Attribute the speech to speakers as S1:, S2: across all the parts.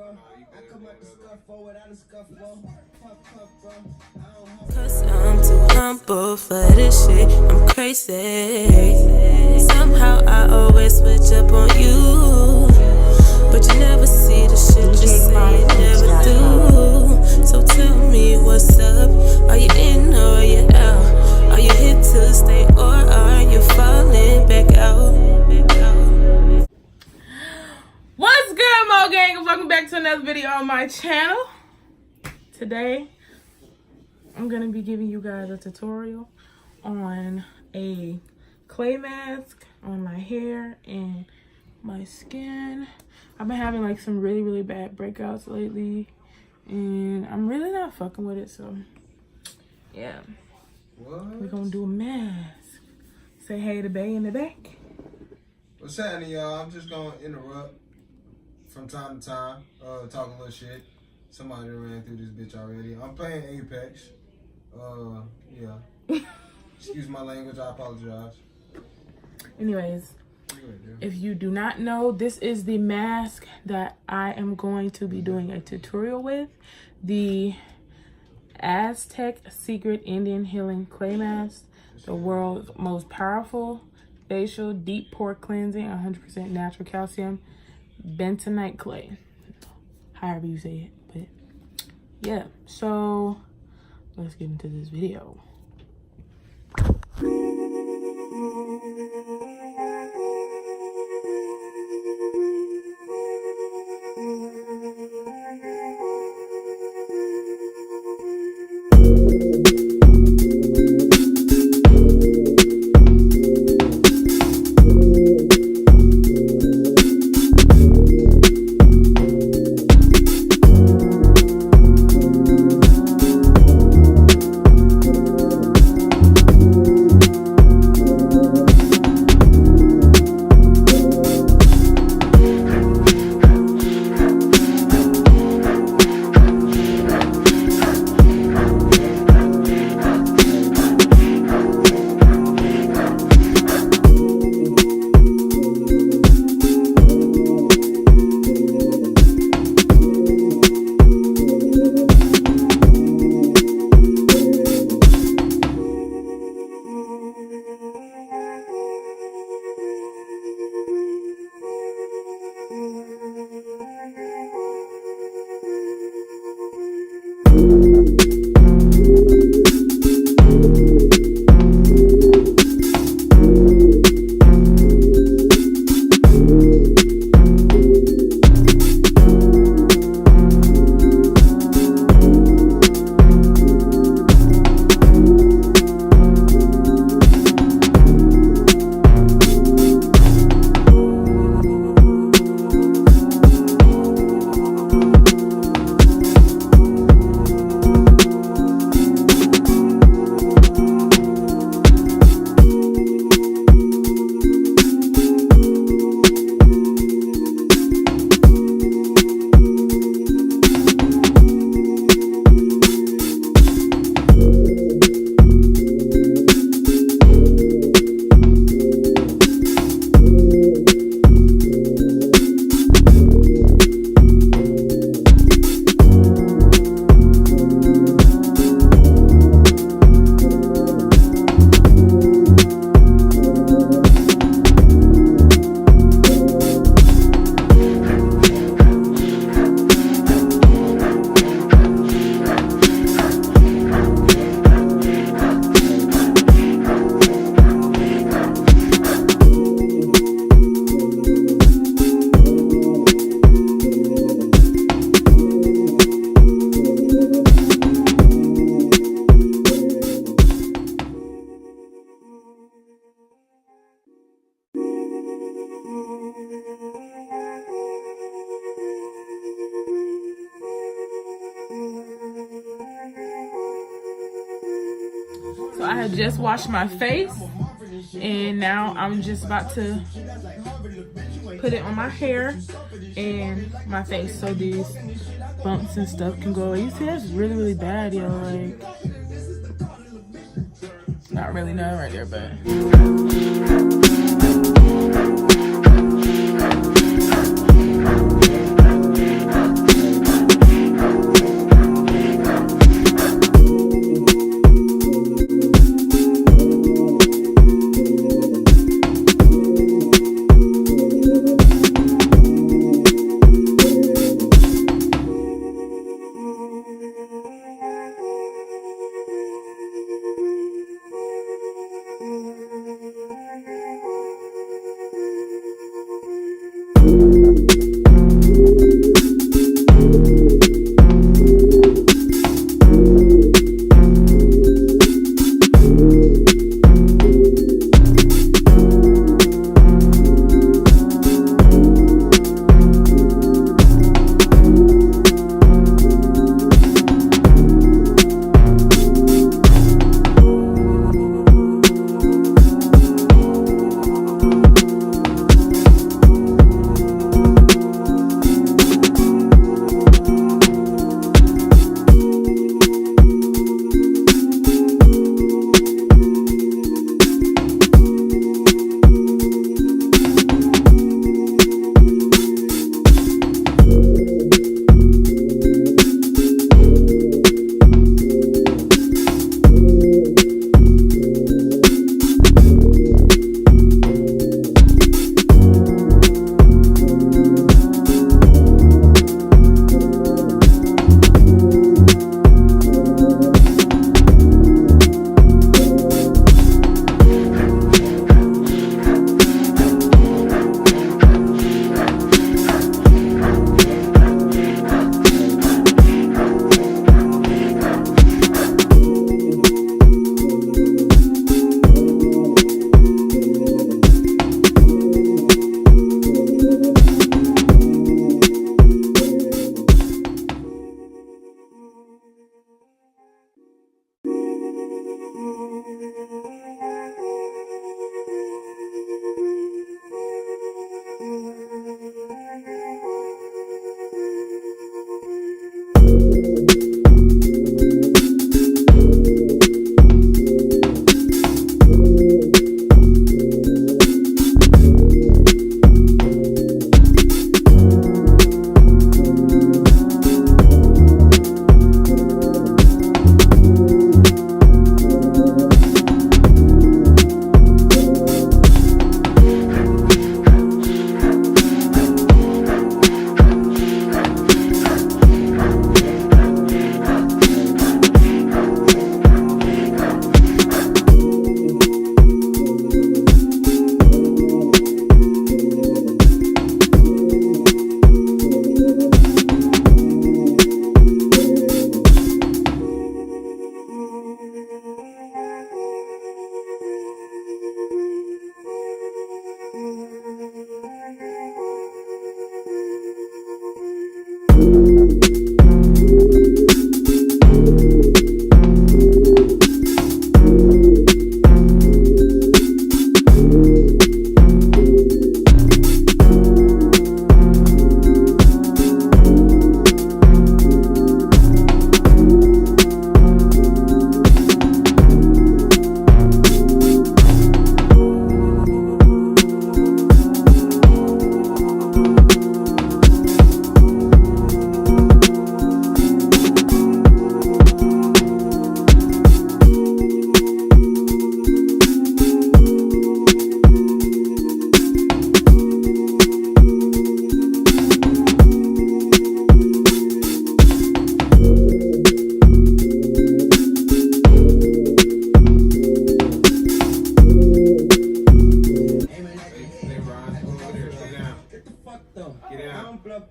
S1: Cause I'm too humble for this shit, I'm crazy. Somehow I always switch up on you, but you never see the shit you say you never do. So tell me what's up, are you in or are you out? Are you here to stay or are you falling back out?
S2: What's good, Mo Gang, and welcome back to another video on my channel. Today I'm gonna be giving you guys a tutorial on a clay mask on my hair and my skin. I've been having like some really bad breakouts lately and I'm really not fucking with it, so yeah. We're gonna do a mask. Say hey to Bay in the back.
S3: What's happening, y'all? I'm just gonna interrupt from time to time, talking a little shit. Somebody ran through this bitch already. I'm playing Apex. Yeah. Excuse my language, I apologize.
S2: Anyways, if you do not know, this is the mask that I am going to be doing a tutorial with. The Aztec Secret Indian Healing Clay Mask. The world's most powerful facial deep pore cleansing, 100% natural calcium bentonite clay. However you say it, but yeah. So let's get into this video. So I had just washed my face and now I'm just about to put it on my hair and my face so these bumps and stuff can go away. You see, that's really bad, yo. Like, not really none right there, but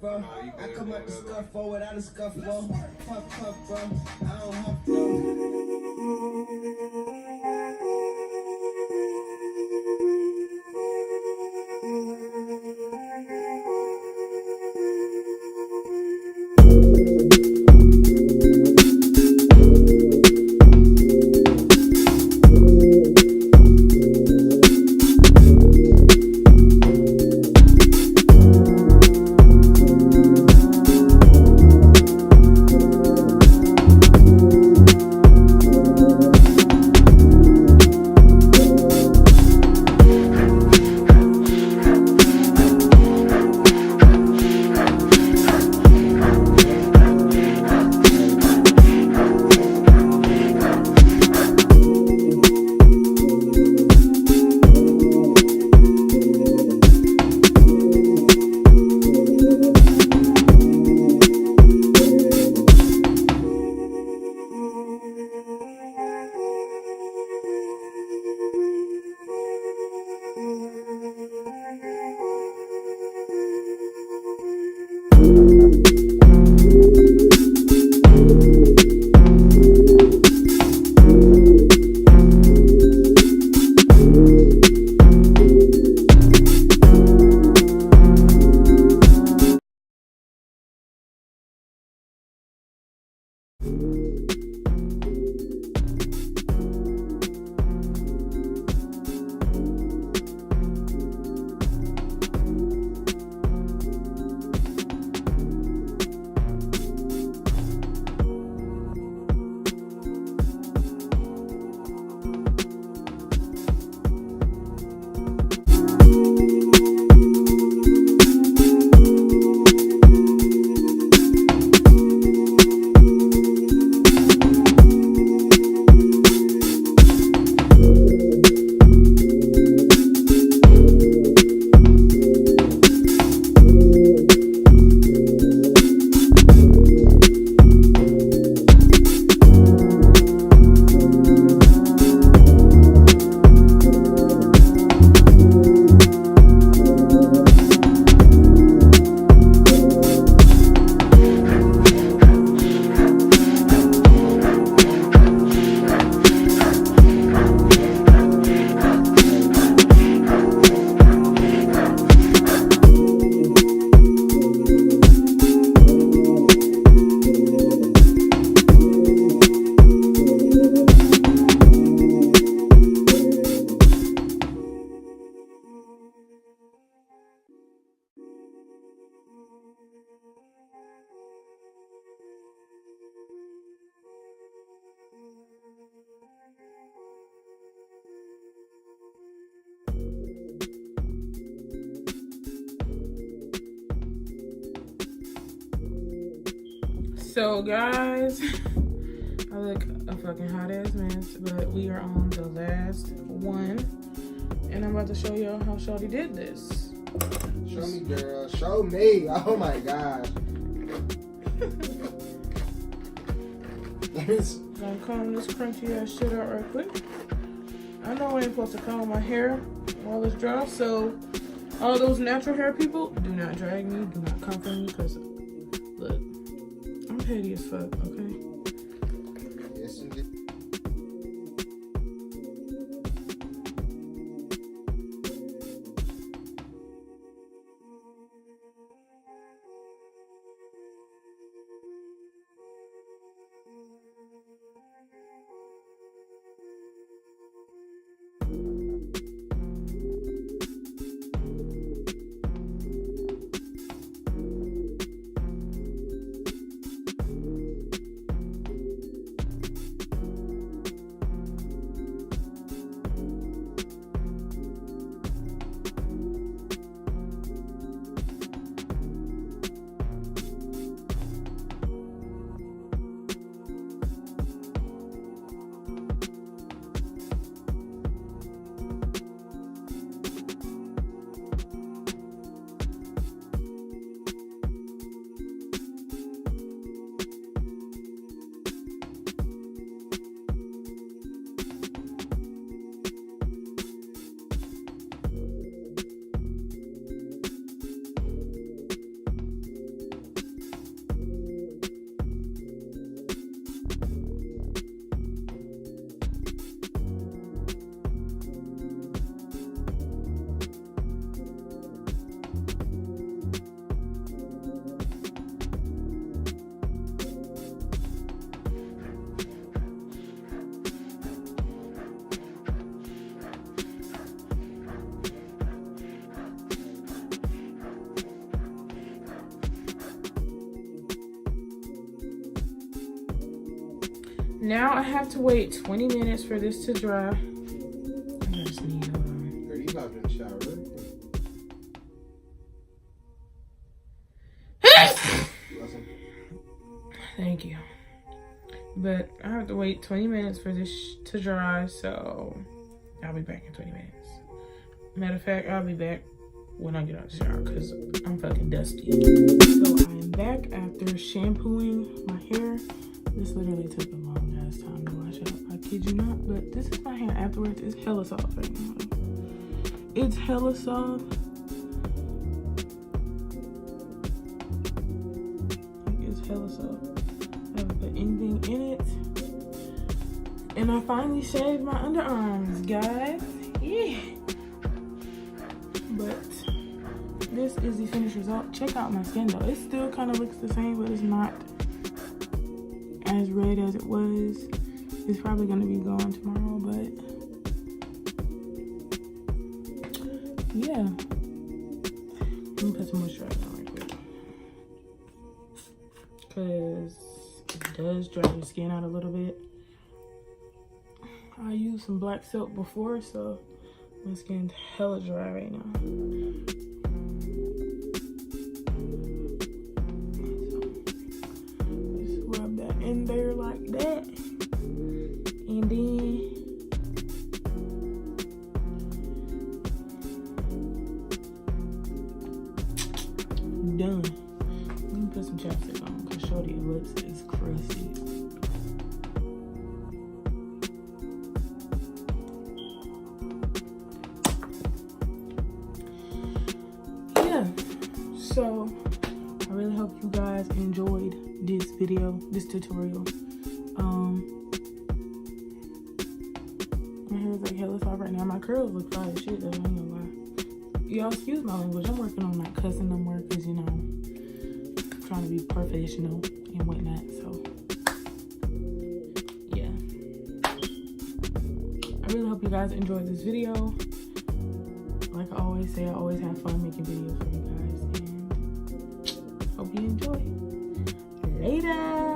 S4: bro. I come out the scuff for without a scuff for. Fuck, bro. I don't have to.
S2: So guys, I look a fucking hot ass mess, but we are on the last one, and I'm about to show y'all how Shawty did this.
S3: Show me, girl. Show me. Oh my gosh.
S2: Gonna comb this crunchy ass shit out right quick. I know I ain't supposed to comb my hair while it's dry, so all those natural hair people, do not drag me, do not come for me, because look, I'm petty as fuck, okay?
S3: Yes, indeed.
S2: Now I have to wait 20 minutes for this to dry. I just need,
S3: Girl, you hopped in the shower, really?
S2: Thank you. But I have to wait 20 minutes for this to dry, so I'll be back in 20 minutes. Matter of fact, I'll be back when I get out the shower because I'm fucking dusty. So I'm back after shampooing my hair. This literally took a long ass time to wash up. I kid you not, but this is my hair afterwards. It's hella soft right now. It's hella soft. It's hella soft. I haven't put anything in it. And I finally shaved my underarms, guys. Yeah. But this is the finished result. Check out my skin though. It still kind of looks the same, but it's not as red as it was. It's probably gonna be gone tomorrow, but yeah. Let me put some moisturizer on right quick. Cause it does dry your skin out a little bit. I used some black soap before, so my skin's hella dry right now. Just rub that in there like that. And then done. Let me put some chapstick on because shorty lips is crazy. So I really hope you guys enjoyed this video, this tutorial. My hair is like hella soft right now. My curls look fire as shit though, I ain't gonna lie. Y'all excuse my language. I'm working on not cussing no more because, you know, I'm trying to be professional and whatnot. So yeah. I really hope you guys enjoyed this video. Like I always say, I always have fun making videos for you guys. Hope you enjoy. Later.